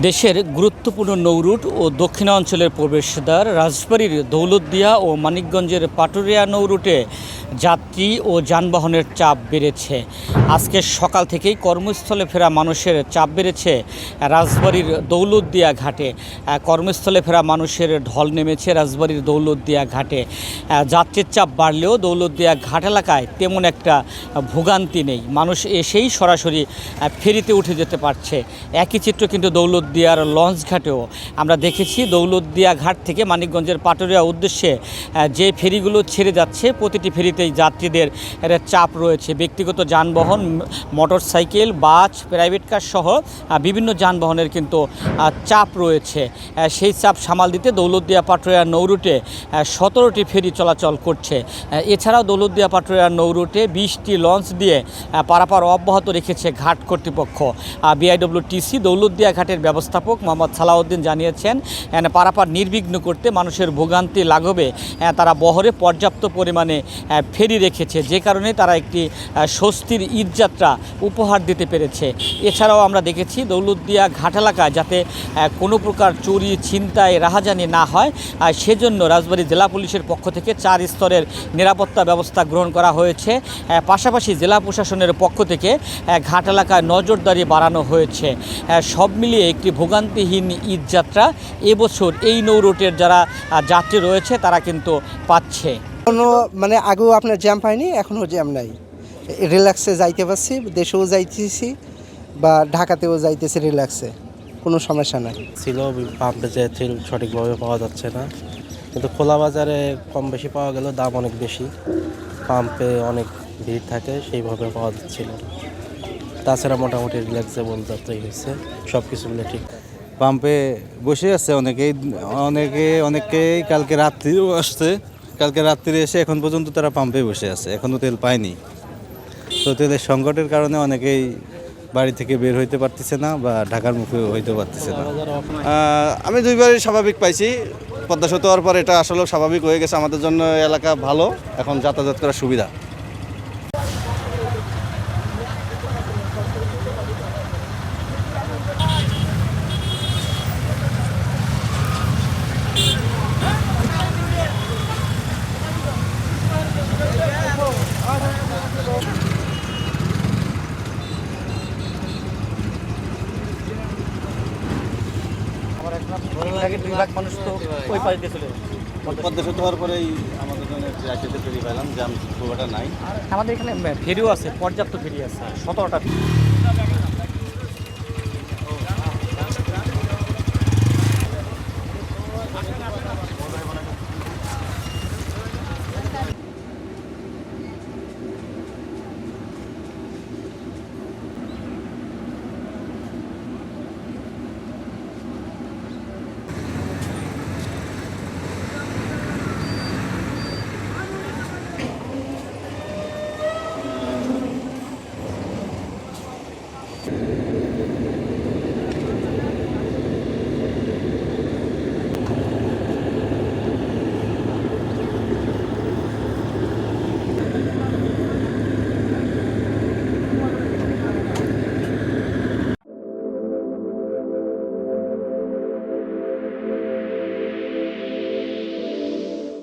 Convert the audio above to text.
দেশের গুরুত্বপূর্ণ নৌরুট ও দক্ষিণাঞ্চলের প্রবেশদ্বার রাজবাড়ীর দৌলতদিয়া ও মানিকগঞ্জের পাটুরিয়া নৌরুটে যাত্রী ও যানবাহনের চাপ বেড়েছে। আজকে সকাল থেকেই কর্মস্থলে ফেরা মানুষের চাপ বেড়েছে রাজবাড়ীর দৌলতদিয়া ঘাটে। কর্মস্থলে ফেরা মানুষের ঢল নেমেছে রাজবাড়ীর দৌলতদিয়া ঘাটে। যাত্রীর চাপ বাড়লেও দৌলতদিয়া ঘাট এলাকায় তেমন একটা ভোগান্তি নেই, মানুষ এসেই সরাসরি ফেরিতে উঠে যেতে পারছে। একই চিত্র কিন্তু দৌলতদিয়ার লঞ্চ ঘাটেও আমরা দেখেছি। দৌলতদিয়া ঘাট থেকে মানিকগঞ্জের পাটুরিয়া উদ্দেশ্যে যে ফেরিগুলো ছেড়ে যাচ্ছে প্রতিটি ফেরিতেই যাত্রীদের চাপ রয়েছে। ব্যক্তিগত যানবাহন, মোটরসাইকেল, বাস, প্রাইভেট কার সহ বিভিন্ন যানবাহনের কিন্তু চাপ রয়েছে। সেই চাপ সামাল দিতে দৌলতদিয়া পাটুরিয়া নৌরুটে 17টি ফেরি চলাচল করছে। এছাড়াও দৌলতদিয়া পাটুরিয়া নৌরুটে 20টি লঞ্চ দিয়ে পারাপার অব্যাহত রেখেছে ঘাট কর্তৃপক্ষ। বিআইডব্লিউটিসি দৌলতদিয়া ঘাটের ব্যবস্থাপক মোহাম্মদ সালাউদ্দিন জানিয়েছেন, পারাপার নির্বিঘ্ন করতে মানুষের ভোগান্তি লাঘবে তারা বহরে পর্যাপ্ত পরিমাণে ফেরি রেখেছে, যে কারণে তারা একটি স্বস্তির ঈদযাত্রা উপহার দিতে পেরেছে। এছাড়াও আমরা দেখেছি দৌলতদিয়া ঘাট এলাকায় যাতে কোনো প্রকার চুরি, ছিনতাই, রাহাজানি না হয় সেজন্য রাজবাড়ী জেলা পুলিশের পক্ষ থেকে 4 স্তরের নিরাপত্তা ব্যবস্থা গ্রহণ করা হয়েছে। পাশাপাশি জেলা প্রশাসনের পক্ষ থেকে ঘাট এলাকায় নজরদারি বাড়ানো হয়েছে। সব মিলিয়ে একটি ভোগান্তিহীন ঈদযাত্রা এবছর এই নৌরুটের যারা যাত্রী রয়েছে তারা কিন্তু পাচ্ছে। কোনো আগেও আপনার জ্যাম পাইনি, এখনও জ্যাম নাই। রিল্যাক্সে যাইতে পারছি, দেশেও যাইতেছি বা ঢাকাতেও যাইতেছি রিল্যাক্সে, কোনো সমস্যা নাই। ছিল পাম্পে যে তেল সঠিকভাবে পাওয়া যাচ্ছে না, কিন্তু খোলা বাজারে কম বেশি পাওয়া গেল, দাম অনেক বেশি। পাম্পে অনেক ভিড় থাকে, সেইভাবে পাওয়া যাচ্ছিল। তাছাড়া মোটামুটি রিল্যাক্সেবল যাত্রাই হয়েছে, সব কিছু মিলে ঠিক। পাম্পে বসে আছে অনেকেই কালকে রাত্রিও আসছে, কালকে রাত্রি এসে এখন পর্যন্ত তারা পাম্পে বসে আছে, এখনও তেল পায়নি। তো তেলের সংকটের কারণে অনেকেই বাড়ি থেকে বের হইতে পারতেছে না বা ঢাকার মুখে হইতে পারতেছে না। আমি দুইবারই স্বাভাবিক পাইছি। পদ্মা সেতু হওয়ার পর এটা আসলে স্বাভাবিক হয়ে গেছে আমাদের জন্য, এলাকা ভালো, এখন যাতায়াত করার সুবিধা। মানুষ তো ওই পাশ দিয়ে চলে যাচ্ছে। পদ্মা সেতু হওয়ার পরেই আমাদের জন্য রাশিয়াতে ফেরি পেলাম, জ্যাম খুব একটা নাই। আমাদের এখানে ফেরিও আছে, পর্যাপ্ত ফেরি আছে, 17টা।